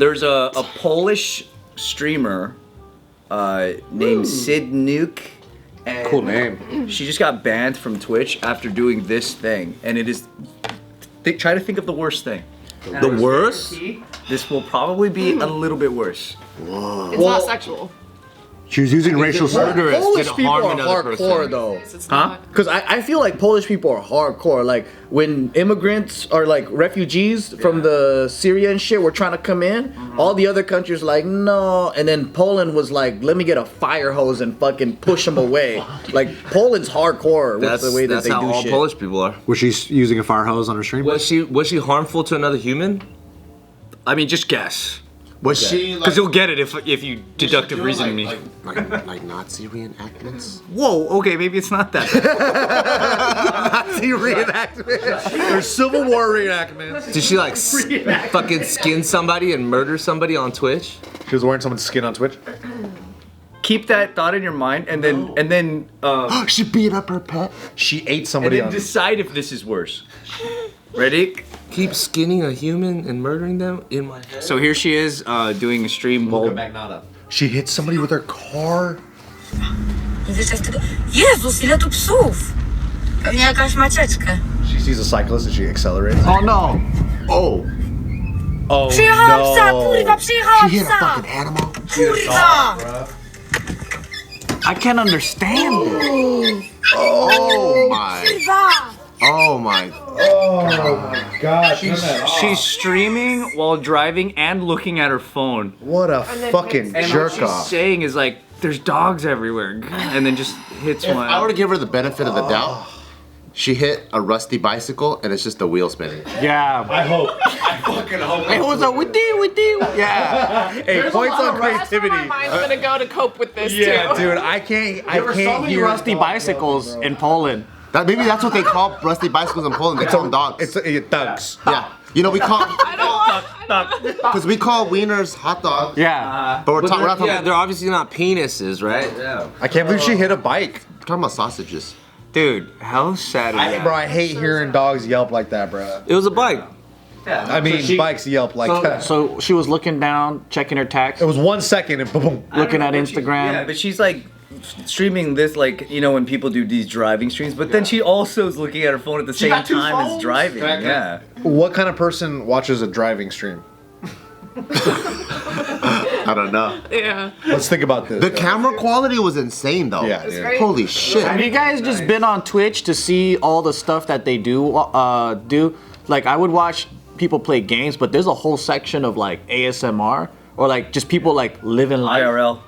There's a Polish streamer named Sid Nuke. And cool name. She just got banned from Twitch after doing this thing, and it is. Try to think of the worst thing. The worst? This will probably be a little bit worse. Whoa. It's not sexual. She was using racial slurs. Polish people are hardcore though. Huh? Because I feel like Polish people are hardcore. Like when immigrants or like refugees from the Syria and shit were trying to come in, all the other countries like no, and then Poland was like, let me get a fire hose and fucking push them away. Like Poland's hardcore with the way that they do shit. That's how all Polish people are. Was she using a fire hose on her stream? Was she harmful to another human? I mean, just guess. Was she? Because you'll get it if you deductive reason me. Like Nazi reenactments? Whoa, okay, maybe it's not that. Nazi reenactments. Or Civil War reenactments. Did she like fucking skin somebody and murder somebody on Twitch? She was wearing someone's skin on Twitch? Keep that thought in your mind, and then she beat up her pet. She ate somebody and then decide if this is worse. Ready? Keep skinning a human and murdering them in my head. So here she is doing a stream while she hit somebody with her car. Jezus, ile tu psów! Pewnie jakaś macieczka. She sees a cyclist and she accelerates. Oh no! Oh! Oh Przyjechałam psa, kurwa, przyjechałam She hit a psa! fucking animal. Kurwa! I can't understand it. Oh my! Kurwa! Oh my! Oh my gosh! she's streaming while driving and looking at her phone. What a fucking And jerk what she's off! saying is like, "There's dogs everywhere," and then just hits If one. I were to give her the benefit of the doubt, she hit a rusty bicycle and it's just the wheel spinning. Yeah. I hope. I fucking hope. It was a with yeah. Hey, points on creativity. That's where my mind's gonna go to cope with this Yeah, too. dude, I can't hear rusty bicycles in Poland. Maybe that's what they call rusty bicycles in Poland. They call them dogs. It's thugs. Yeah. You know, we call I don't want. because we call wieners hot dogs. Yeah. But we're not talking. Yeah, they're obviously not penises, right? Yeah. I can't believe she hit a bike. We're talking about sausages. Dude, how sad is that? Bro, I hate hearing dogs yelp like that, bro. It was a bike. I mean, bikes yelp like that. So she was looking down, checking her text, It was 1 second and boom. looking at Instagram. Yeah, but she's like streaming this, like, you know, when people do these driving streams, but then she also is looking at her phone at the same time as driving. Yeah. What kind of person watches a driving stream? I don't know. Yeah. Let's think about this. The camera quality was insane, though. Yeah, dude. great. Holy shit. Have you guys just been on Twitch to see all the stuff that they do? Like, I would watch people play games, but there's a whole section of like ASMR or like just people like living life, IRL.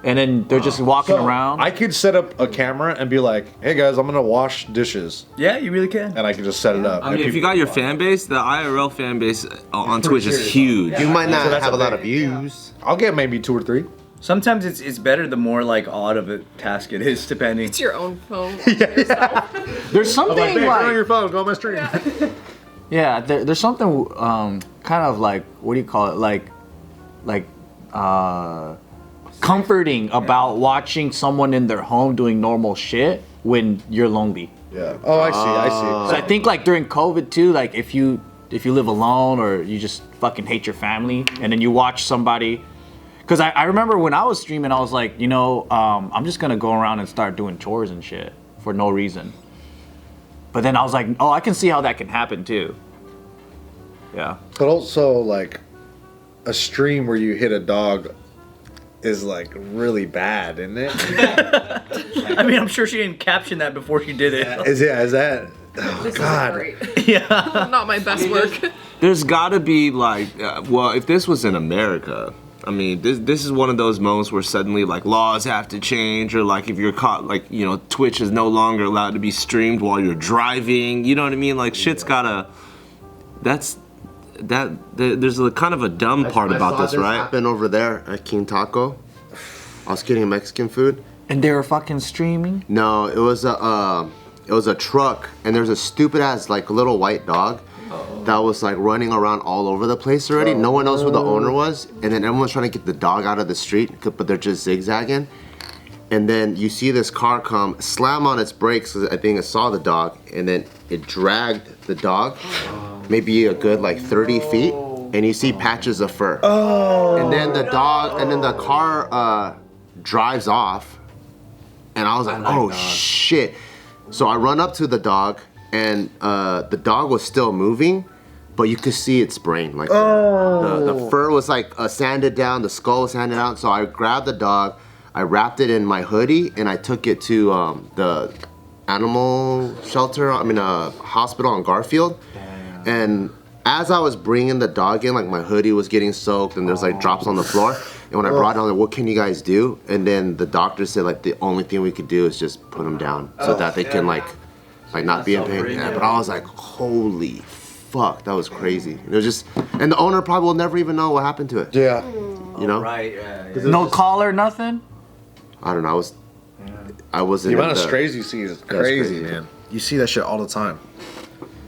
and then they're just walking around. I could set up a camera and be like, hey guys, I'm gonna wash dishes. Yeah, you really can. And I can just set it up. I mean, if you got your fan base, the IRL fan base on Twitch is huge. You might not So that's have a the lot thing. of views. I'll get maybe 2 or 3. Sometimes it's better the more like odd of a task it is, depending. It's your own phone. There's something Hey, like, turn on your phone, go on my stream. yeah, there's something kind of like, what do you call it? Like comforting about watching someone in their home doing normal shit when you're lonely. Yeah. Oh, I see. So I think like during COVID too, like if you live alone or you just fucking hate your family and then you watch somebody, because I remember when I was streaming, I was like, you know, I'm just gonna go around and start doing chores and shit for no reason. But then I was like, oh, I can see how that can happen too. Yeah. But also, like, a stream where you hit a dog is like really bad, isn't it? I mean, I'm sure she didn't caption that before she did it. Is that? Oh This God. isn't great. Yeah. Not my best work. There's gotta be like, well, if this was in America, I mean, this is one of those moments where suddenly like laws have to change, or like if you're caught, like, you know, Twitch is no longer allowed to be streamed while you're driving. You know what I mean? Like shit's gotta. There's a kind of a dumb part about this, right? Happened over there at King Taco. I was getting Mexican food. And they were fucking streaming? No, it was a truck, and there's a stupid ass like little white dog that was like running around all over the place already. No one knows who the owner was, and then everyone's trying to get the dog out of the street, but they're just zigzagging. And then you see this car come, slam on its brakes, 'cause I think it saw the dog, and then it dragged the dog maybe a good like 30 feet. and you see patches of fur. And then the car drives off, and I was like, oh shit. So I run up to the dog, and the dog was still moving, but you could see its brain. Like the fur was like sanded down, the skull was sanded out. So I grabbed the dog, I wrapped it in my hoodie, and I took it to the animal shelter, hospital on Garfield. And as I was bringing the dog in, like my hoodie was getting soaked and there's like drops on the floor. And when I brought it, I was like, what can you guys do? And then the doctor said like the only thing we could do is just put them down so that they can like not be in pain. Yeah, but I was like, holy fuck, that was crazy. It was just, and the owner probably will never even know what happened to it. Yeah. You know? Right, yeah. No collar, nothing? I don't know, I wasn't The amount of in the- strays you see is crazy, man. You see that shit all the time.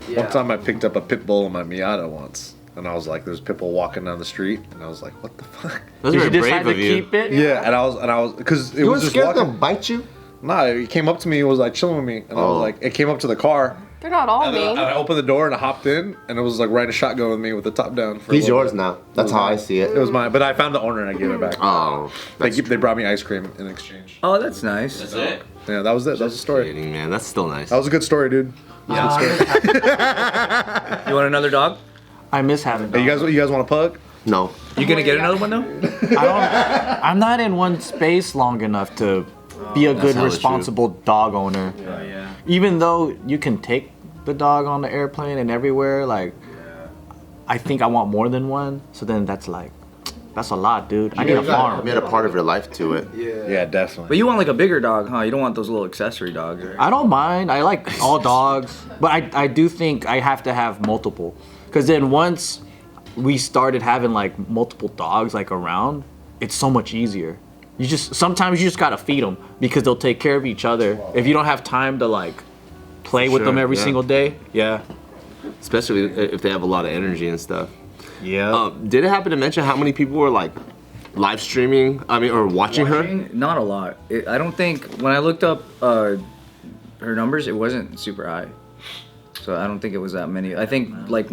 Yeah. One time I picked up a pit bull in my Miata once, and I was like, there's a pit bull walking down the street, and I was like, what the fuck? That's Did you very decide brave to of you. keep it? Yeah, and I was, because it You was weren't just scared walking. to bite you? Nah, he came up to me and was like chilling with me, and I was like, it came up to the car, They're not all and then mean. I opened the door and I hopped in, and it was like riding a shotgun with me with the top down. For a He's little yours bit. now. That's how I see it. It was mine, but I found the owner and I gave it back. Oh, They brought me ice cream in exchange. Oh, that's nice. That's it. Yeah, that was it. That was the story. kidding, man. That's still nice. That was a good story, dude. You want another dog? I miss having Hey, dogs. you guys want a pug? No. You gonna get another one though? I'm not in one space long enough to be a good, hella responsible dog owner. Yeah. Even though you can take the dog on the airplane and everywhere, like, I think I want more than one. So then that's a lot, dude. I need a farm. Made a part of your life to it. Yeah, definitely. But you want like a bigger dog, huh? You don't want those little accessory dogs, right? I don't mind. I like all dogs, but I do think I have to have multiple. Because then once we started having like multiple dogs like around, it's so much easier. Sometimes you just gotta feed them because they'll take care of each other. If you don't have time to like play with them every single day, yeah. Especially if they have a lot of energy and stuff. Yeah. Did it happen to mention how many people were like live streaming? Or watching her? Not a lot. I don't think when I looked up her numbers, it wasn't super high. So I don't think it was that many. I think like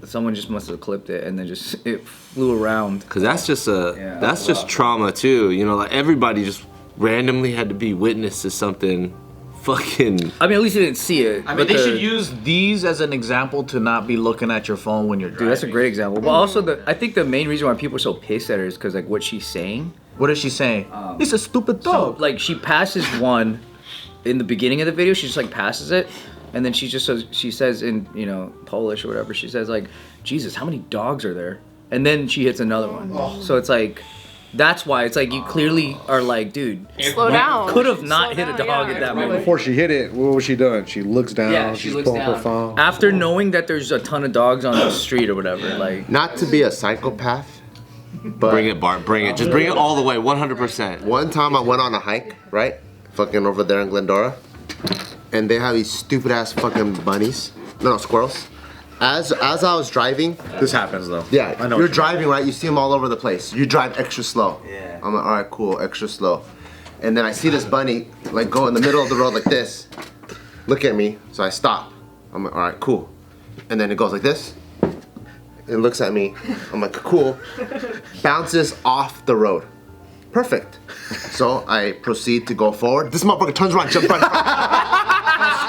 someone just must have clipped it and then just it flew around. Cause that's just trauma too. You know, like everybody just randomly had to be witness to something. Fucking. I mean, at least you didn't see it. I mean, they should use these as an example to not be looking at your phone when you're driving. Dude, that's a great example. But also, I think the main reason why people are so pissed at her is because like what she's saying. What is she saying? It's a stupid dog. So like she passes one in the beginning of the video. She just like passes it, and then she says in Polish or whatever. She says like, Jesus, how many dogs are there? And then she hits another one. So it's like. That's why it's like you clearly are like, dude, Slow down. could have not Slow hit a down, dog yeah, at that really. moment. Before she hit it, what was she doing? She looks down. Yeah, she she's looks pulling up her down. phone. After knowing that there's a ton of dogs on the street or whatever, like. Not to be a psychopath, but bring it, Bart. Bring it. Just bring it all the way, 100%. One time I went on a hike, right? Fucking over there in Glendora, and they have these stupid ass fucking bunnies. No, squirrels. As I was driving, This happens though. yeah, I know. you're driving, right? You see them all over the place. You drive extra slow. Yeah. I'm like, all right, cool, extra slow. And then I see this bunny like go in the middle of the road like this. Look at me, so I stop. I'm like, all right, cool. And then it goes like this. It looks at me. I'm like, cool. Bounces off the road. Perfect. So I proceed to go forward. This motherfucker turns around, jumps right in front of me.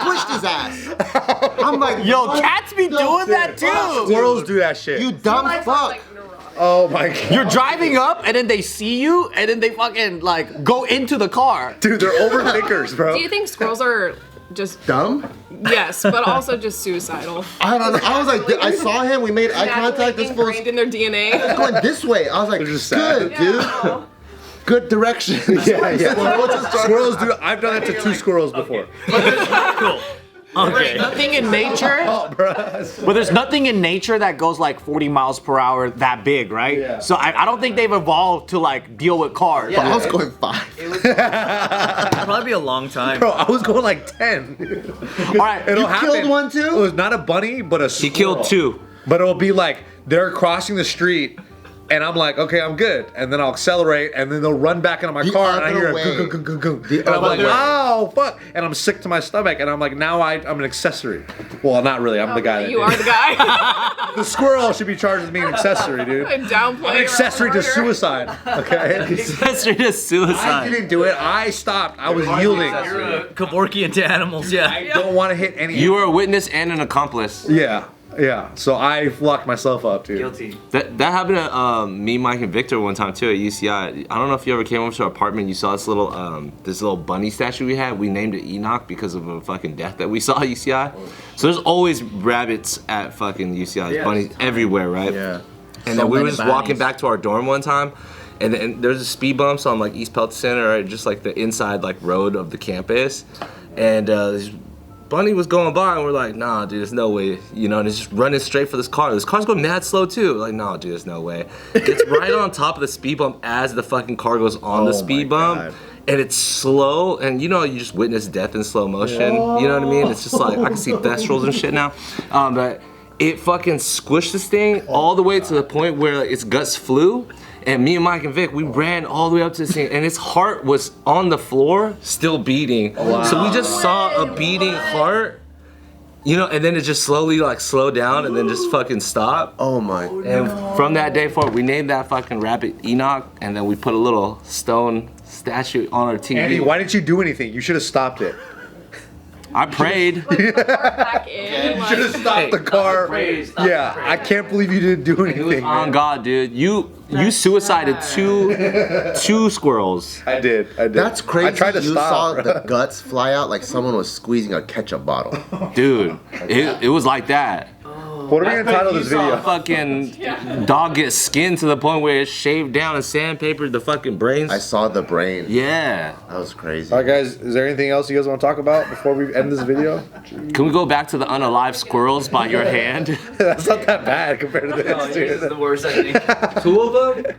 Squished his ass. I'm like, Yo, cats be doing that too. Squirrels do that shit. you dumb fuck. Oh my god. You're driving up and then they see you and then they fucking like go into the car. Dude, they're overthinkers, bro. Do you think squirrels are just Dumb? yes, but also just suicidal? I don't know. I was like, I saw him. We made eye contact. This fool's ingrained in their DNA. going this way. I was like, They're just sad. good, dude. Good direction. Yeah. What's it start- Squirrels do. I've done that to two squirrels before. There's nothing in nature. But there's nothing in nature that goes like 40 miles per hour that big, right? Yeah. So I don't think they've evolved to like deal with cars. I was going 5. It'll probably be a long time. Bro, I was going like 10. All right, It'll You happen. killed one too? It was not a bunny, but a squirrel. He killed 2. But it'll be like they're crossing the street, and I'm like, okay, I'm good. And then I'll accelerate, and then they'll run back into my car, and I hear way. a and I'm like, oh, fuck. And I'm sick to my stomach, and I'm like, now I'm an accessory. Well, not really. I'm the guy that You did are it. the guy. The squirrel should be charged with being an accessory, dude. And downplay. I'm an accessory to suicide, okay? Accessory to I suicide. didn't do it. I stopped. I was yielding. You're a Kevorkian to animals, yeah. I don't want to hit any. You were a witness and an accomplice. Yeah. So I locked myself up, dude. Guilty. That happened to me, Mike, and Victor one time too at UCI. I don't know if you ever came over to our apartment. You saw this little bunny statue we had. We named it Enoch because of a fucking death that we saw at UCI. So there's always rabbits at fucking UCI. Yeah, bunnies everywhere, right? Yeah. And So then we were many just walking bunnies. back to our dorm one time, and then there's a speed bumps on like East Pelt Center, right? Just like the inside like road of the campus, and this bunny was going by, and we're like, nah, dude, there's no way, you know, and it's just running straight for this car. This car's going mad slow too. Like, nah, dude, there's no way. It's right on top of the speed bump as the fucking car goes on the speed bump. God. And it's slow, and you know, you just witness death in slow motion. You know what I mean? It's just like, I can see thestrals and shit now. But it fucking squished this thing all the way to the point where like, its guts flew. And me and Mike and Vic, we ran all the way up to the scene, and its heart was on the floor, still beating. So we just saw a beating heart, you know, and then it just slowly like slowed down and then just fucking stopped. Oh my. And from that day forward, we named that fucking rabbit Enoch, and then we put a little stone statue on our TV. Andy, why didn't you do anything? You should have stopped it. I prayed. Back in. You should have stopped the car. Yeah, I can't believe you didn't do anything. On Man. God, dude. You suicided two squirrels. I did. That's crazy. I tried to you stop. saw the guts fly out like someone was squeezing a ketchup bottle. Dude, it was like that. What are we gonna title this You saw a video? fucking dog get skinned to the point where it shaved down and sandpapered the fucking brains. I saw the brain. Yeah. That was crazy. All right, guys. Is there anything else you guys want to talk about before we end this video? Can we go back to the unalive squirrels by your hand? That's not that bad compared to this, This is dude. the worst, I think. Two of them?